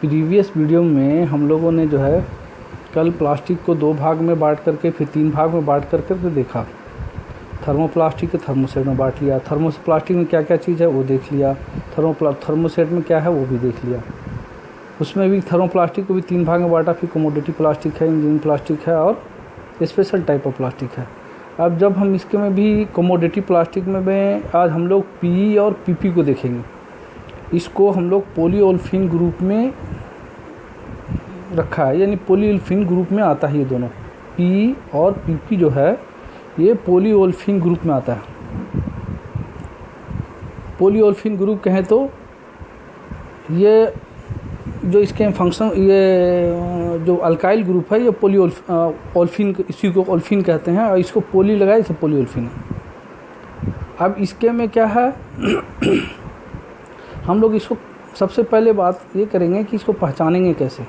Previous video में हम लोगों ने जो है कल प्लास्टिक को 2 भाग में बांट करके फिर 3 भाग में बांट करके तो देखा। थर्मोप्लास्टिक के थर्मोसेट में बांट लिया। थर्मोप्लास्टिक में क्या क्या चीज़ है वो देख लिया। थर्मोसेट में क्या है वो भी देख लिया। उसमें भी थर्मोप्लास्टिक को भी 3 भाग में बांटा। फिर कमोडिटी प्लास्टिक है, इंजीनियरिंग प्लास्टिक है और स्पेशल टाइप ऑफ प्लास्टिक है। अब जब हम इसके में भी कमोडिटी प्लास्टिक में आज हम लोग पी और पीपी को देखेंगे। इसको हम लोग पॉलीओल्फिन ग्रुप में रखा है, यानी पॉलीओल्फिन ग्रुप में आता है। ये दोनों पी और पीपी जो है ये पॉलीओल्फिन ग्रुप में आता है। पॉलीओल्फिन ग्रुप कहें तो ये जो इसके फंक्शन, ये जो अल्काइल ग्रुप है ये ओल्फिन, इसी को ओल्फिन कहते हैं और इसको पोली लगाए इसे पॉलीओल्फिन है। अब इसके में क्या है हम लोग इसको सबसे पहले बात ये करेंगे कि इसको पहचानेंगे कैसे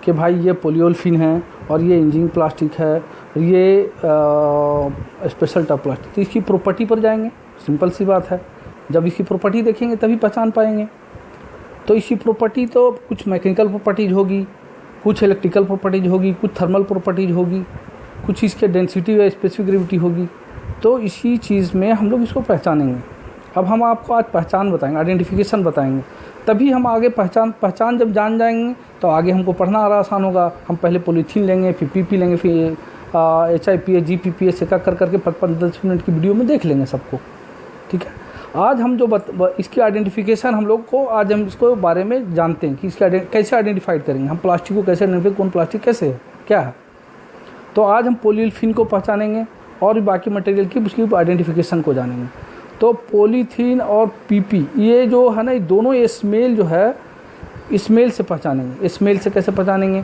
कि भाई ये पॉलीओल्फिन है और ये इंजीनियरिंग प्लास्टिक है और ये स्पेशल टाइप प्लास्टिक। तो इसकी प्रॉपर्टी पर जाएंगे, सिंपल सी बात है। जब इसकी प्रॉपर्टी देखेंगे तभी पहचान पाएंगे। तो इसकी प्रॉपर्टी तो कुछ मैकेनिकल प्रॉपर्टीज होगी, कुछ इलेक्ट्रिकल प्रॉपर्टीज होगी, कुछ थर्मल प्रॉपर्टीज होगी, कुछ इसके डेंसिटी या स्पेसिफिक ग्रेविटी होगी। तो इसी चीज़ में हम लोग इसको पहचानेंगे। अब हम आपको आज पहचान बताएंगे, आइडेंटिफिकेशन बताएंगे, तभी हम आगे पहचान जब जान जाएंगे तो आगे हमको पढ़ना आसान होगा। हम पहले पॉलीथीन लेंगे, फिर पीपी लेंगे, फिर HIPS GPPS एक कर करके 5-10 मिनट की वीडियो में देख लेंगे सबको, ठीक है। आज हम जो इसकी आइडेंटिफिकेशन हम लोग को, आज हम इसको बारे में जानते हैं कि इसकी कैसे आइडेंटिफाइड करेंगे, हम प्लास्टिक को कैसे आइडेंटिफाई, कौन प्लास्टिक कैसे है, क्या है। तो आज हम पॉलीओल्फिन को पहचानेंगे और बाकी मटेरियल की उसकी आइडेंटिफिकेशन को जानेंगे। तो पॉलीथीन और पीपी ये जो है ना, ये दोनों स्मेल जो है स्मेल से पहचानेंगे। स्मेल से कैसे पहचानेंगे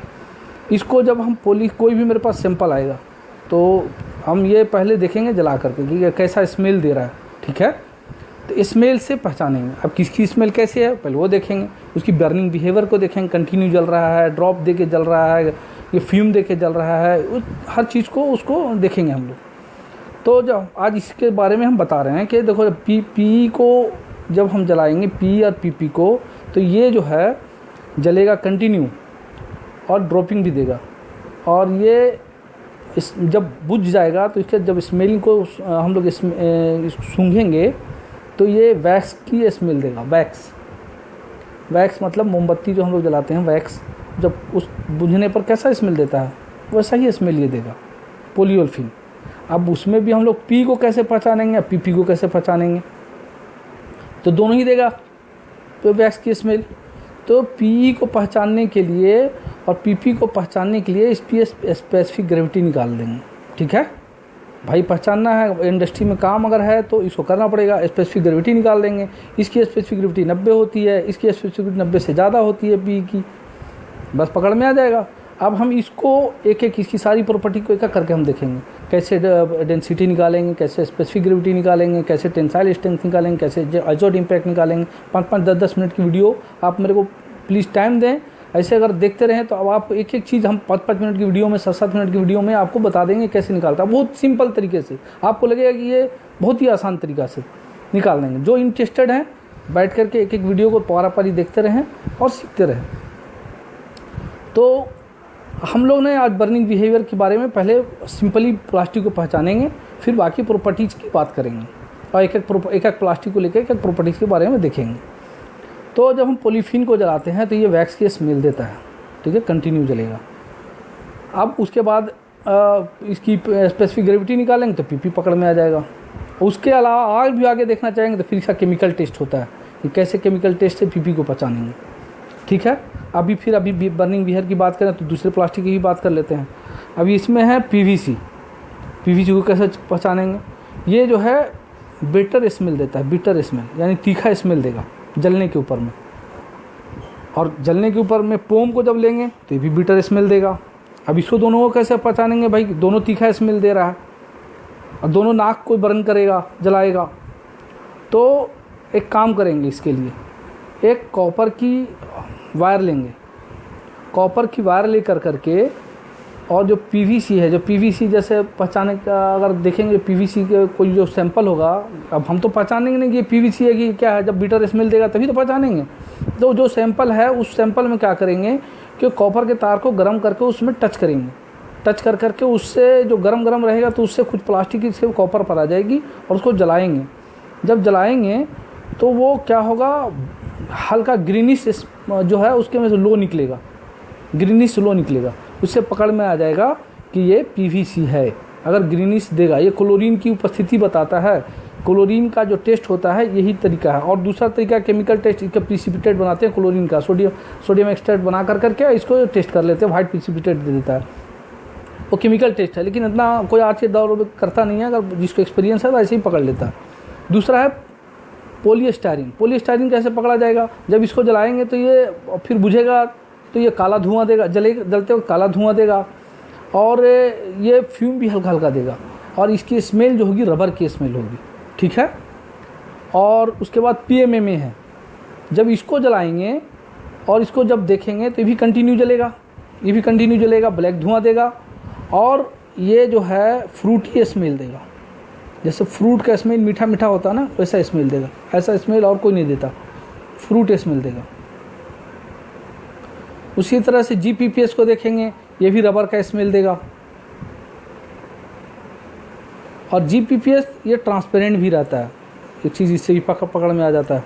इसको, जब हम कोई भी मेरे पास सैंपल आएगा तो हम ये पहले देखेंगे जला करके कि कैसा स्मेल दे रहा है, ठीक है। तो स्मेल से पहचानेंगे। अब किसकी स्मेल कैसे है पहले वो देखेंगे, उसकी बर्निंग बिहेवियर को देखेंगे, कंटिन्यू जल रहा है, ड्रॉप दे के जल रहा है, ये फ्यूम दे के जल रहा है, हर चीज़ को उसको देखेंगे हम लोग। तो जब आज इसके बारे में हम बता रहे हैं कि देखो पी को जब हम जलाएंगे, पी और पीपी को, तो ये जो है जलेगा कंटिन्यू और ड्रॉपिंग भी देगा। और ये जब बुझ जाएगा तो इसके जब स्मेलिंग को हम लोग सूंघेंगे तो ये वैक्स की स्मेल देगा। वैक्स मतलब मोमबत्ती जो हम लोग जलाते हैं, वैक्स जब उस बुझने पर कैसा स्मेल देता है वैसा ही स्मेल ये देगा, पॉलीओल्फिन। अब उसमें भी हम लोग पी को कैसे पहचानेंगे, पीपी को कैसे पहचानेंगे, तो दोनों ही देगा तो वैक्स की स्मेल। तो पी को पहचानने के लिए और पीपी को पहचानने के लिए इसकी स्पेसिफिक ग्रेविटी निकाल देंगे, ठीक है भाई। पहचानना है, इंडस्ट्री में काम अगर है तो इसको करना पड़ेगा। स्पेसिफिक ग्रेविटी निकाल देंगे। इसकी स्पेसिफिक ग्रेविटी 90 होती है, इसकी स्पेसिफिक ग्रेविटी 90 से ज़्यादा होती है पी की, बस पकड़ में आ जाएगा। अब हम इसको एक एक इसकी सारी प्रॉपर्टी को एक एक करके हम देखेंगे, कैसे डेंसिटी निकालेंगे, कैसे स्पेसिफिक ग्रेविटी निकालेंगे, कैसे टेंसाइल स्ट्रेंथ निकालेंगे, कैसे आइसोड इम्पैक्ट निकालेंगे। 5-5, 10-10 मिनट की वीडियो आप मेरे को प्लीज़ टाइम दें। ऐसे अगर देखते रहें तो अब आप एक एक चीज़ हम 5-5 मिनट की वीडियो में, 7-7 मिनट की वीडियो में आपको बता देंगे कैसे निकालता है। बहुत सिंपल तरीके से आपको लगेगा कि ये बहुत ही आसान तरीक़ा से निकाल देंगे। जो इंटरेस्टेड हैं बैठ करके एक एक वीडियो को पारी देखते रहें और सीखते रहें। तो हम लोग ने आज बर्निंग बिहेवियर के बारे में पहले सिंपली प्लास्टिक को पहचानेंगे, फिर बाकी प्रॉपर्टीज़ की बात करेंगे और एक एक प्लास्टिक को लेकर एक एक प्रॉपर्टीज़ के बारे में देखेंगे। तो जब हम पॉलीथीन को जलाते हैं तो ये वैक्स की स्मेल देता है, ठीक है, कंटिन्यू जलेगा। अब उसके बाद इसकी स्पेसिफिक ग्रेविटी निकालेंगे तो पीपी पकड़ में आ जाएगा। उसके अलावा आज भी आगे देखना चाहेंगे तो फिर इसका केमिकल टेस्ट होता है कि कैसे केमिकल टेस्ट से पीपी को पहचानेंगे, ठीक है। अभी बर्निंग बिहेवियर की बात करें तो दूसरे प्लास्टिक की ही बात कर लेते हैं। अभी इसमें है पीवीसी को कैसे पहचानेंगे। ये जो है बिटर स्मेल देता है, बिटर स्मेल यानी तीखा स्मेल देगा जलने के ऊपर में। और जलने के ऊपर में पोम को जब लेंगे तो ये भी बिटर स्मेल देगा। अब इसको दोनों को कैसे पहचानेंगे भाई, दोनों तीखा स्मेल दे रहा है और दोनों नाक को बर्न करेगा, जलाएगा। तो एक काम करेंगे इसके लिए, एक कॉपर की वायर लेंगे। कॉपर की वायर लेकर करके और जो पीवीसी है, जो पीवीसी जैसे पहचाने का अगर देखेंगे पीवीसी के कोई जो सैंपल होगा, अब हम तो पहचानेंगे नहीं कि ये पीवीसी है कि क्या है, जब बीटर स्मेल देगा तभी तो पहचानेंगे। तो जो सैंपल है उस सैंपल में क्या करेंगे कि कॉपर के तार को गर्म करके उसमें टच करेंगे, टच कर करके उससे जो गर्म रहेगा तो उससे कुछ प्लास्टिक की से कॉपर पर आ जाएगी और उसको जलाएंगे। जब जलाएंगे तो वो क्या होगा, हल्का ग्रीनिश जो है उसके में से लो निकलेगा, ग्रीनिश लो निकलेगा, उससे पकड़ में आ जाएगा कि ये पीवीसी है। अगर ग्रीनिश देगा, ये क्लोरीन की उपस्थिति बताता है। क्लोरीन का जो टेस्ट होता है यही तरीका है। और दूसरा तरीका केमिकल टेस्ट, इसका प्रिसिपिटेट बनाते हैं क्लोरीन का, सोडियम एक्सट्रैक्ट बना करके इसको टेस्ट कर लेते हैं, वाइट प्रिसिपिटेट दे देता है, वो केमिकल टेस्ट है। लेकिन इतना कोई आज के दौर में करता नहीं है, अगर जिसको एक्सपीरियंस है तो ऐसे ही पकड़ लेता है। दूसरा है पॉलीस्टाइरीन। पॉलीस्टाइरीन कैसे पकड़ा जाएगा, जब इसको जलाएंगे तो ये फिर बुझेगा तो ये काला धुआं देगा, जलते वक्त काला धुआं देगा, और ये फ्यूम भी हल्का हल्का देगा, और इसकी स्मेल जो होगी रबर की स्मेल होगी, ठीक है। और उसके बाद PMMA है, जब इसको जलाएंगे और इसको जब देखेंगे तो ये भी कंटिन्यू जलेगा, ये भी कंटिन्यू जलेगा, ब्लैक धुआं देगा, और ये जो है फ्रूटी स्मेल देगा। जैसे फ्रूट का स्मेल मीठा मीठा होता है ना, वैसा स्मेल देगा। ऐसा स्मेल और कोई नहीं देता, फ्रूट स्मेल देगा। उसी तरह से GPPS को देखेंगे, ये भी रबर का स्मेल देगा। और GPPS ये ट्रांसपेरेंट भी रहता है, एक चीज़ इससे भी पकड़ में आ जाता है।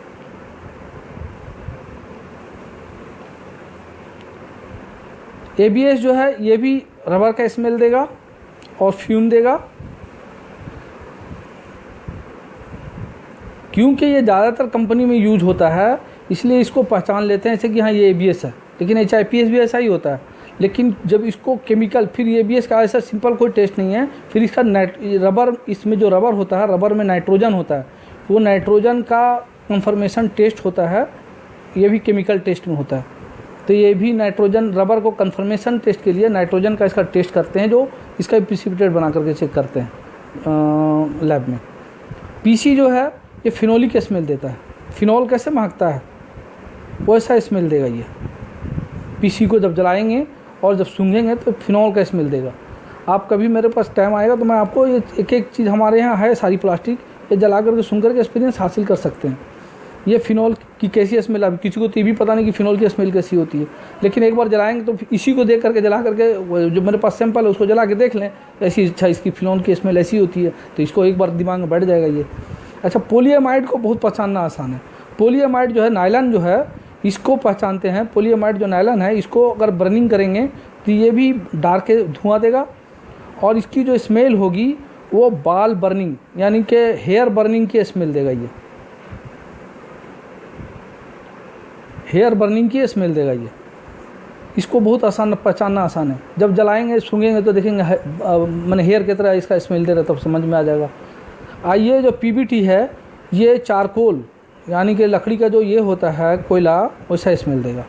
ABS जो है ये भी रबर का स्मेल देगा और फ्यूम देगा। क्योंकि ये ज़्यादातर कंपनी में यूज होता है इसलिए इसको पहचान लेते हैं ऐसे कि हाँ ये ABS है, लेकिन HIPS भी ऐसा ही होता है। लेकिन जब इसको केमिकल, फिर ABS का ऐसा सिंपल कोई टेस्ट नहीं है, फिर इसका रबर, इसमें जो रबर होता है, रबर में नाइट्रोजन होता है, वो नाइट्रोजन का कन्फर्मेशन टेस्ट होता है, ये भी केमिकल टेस्ट में होता है। तो ये भी नाइट्रोजन, रबर को कन्फर्मेशन टेस्ट के लिए नाइट्रोजन का इसका टेस्ट करते हैं, जो इसका प्रिसिपिटेट बना करके चेक करते हैं लैब में। PC जो है ये फिनोलिक स्मेल देता है। फिनॉल कैसे महकता है वैसा स्मेल देगा ये। PC को जब जलाएंगे और जब सूंघेंगे तो फिनॉल का स्मेल देगा। आप कभी मेरे पास टाइम आएगा तो मैं आपको ये एक एक चीज़ हमारे यहाँ है सारी प्लास्टिक, ये जला करके सूंघ करके एक्सपीरियंस हासिल कर सकते हैं। ये फिनॉल की कैसी स्मेल, अब किसी को तो ये भी पता नहीं कि फिनॉल की स्मेल कैसी होती है, लेकिन एक बार जलाएंगे तो इसी को देख करके जला करके, जो मेरे पास सैंपल है उसको जला के देख लें, ऐसी अच्छा इसकी फिनॉल की स्मेल ऐसी होती है, तो इसको एक बार दिमाग में बैठ जाएगा ये। अच्छा, पोलीएमाइड को बहुत पहचानना आसान है। पोलीएमाइड जो है, नायलॉन जो है, इसको पहचानते हैं। पोलीएमाइड जो नायलॉन है, इसको अगर बर्निंग करेंगे तो ये भी डार्क धुआं देगा, और इसकी जो स्मेल होगी वो बाल बर्निंग यानी कि हेयर बर्निंग की स्मेल देगा। ये हेयर बर्निंग की स्मेल देगा ये। इसको बहुत आसान पहचानना आसान है। जब जलाएंगे सूंघेंगे तो देखेंगे मैंने हेयर की तरह इसका स्मेल दे रहा, तब समझ में आ जाएगा। आइए, जो PBT है ये चारकोल यानी कि लकड़ी का जो ये होता है कोयला, वैसा स्मेल देगा।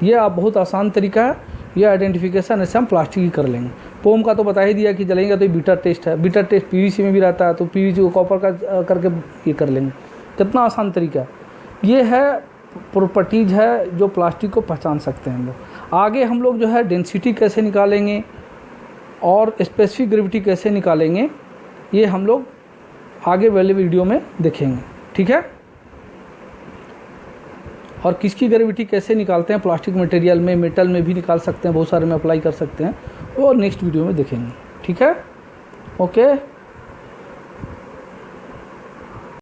ये आप बहुत आसान तरीका है, ये आइडेंटिफिकेशन ऐसे हम प्लास्टिक ही कर लेंगे। पोम का तो बता ही दिया कि जलेंगे तो बीटा टेस्ट है। बीटा टेस्ट PVC में भी रहता है, तो PVC को कॉपर का करके ये कर लेंगे। कितना आसान तरीका है। ये है प्रॉपर्टीज है जो प्लास्टिक को पहचान सकते हैं हम लोग। आगे हम लोग जो है डेंसिटी कैसे निकालेंगे और स्पेसिफिक ग्रेविटी कैसे निकालेंगे, ये हम लोग आगे वाले वीडियो में देखेंगे, ठीक है। और किसकी ग्रेविटी कैसे निकालते हैं प्लास्टिक मटेरियल में, मेटल में भी निकाल सकते हैं, बहुत सारे में अप्लाई कर सकते हैं, वो नेक्स्ट वीडियो में देखेंगे, ठीक है। ओके।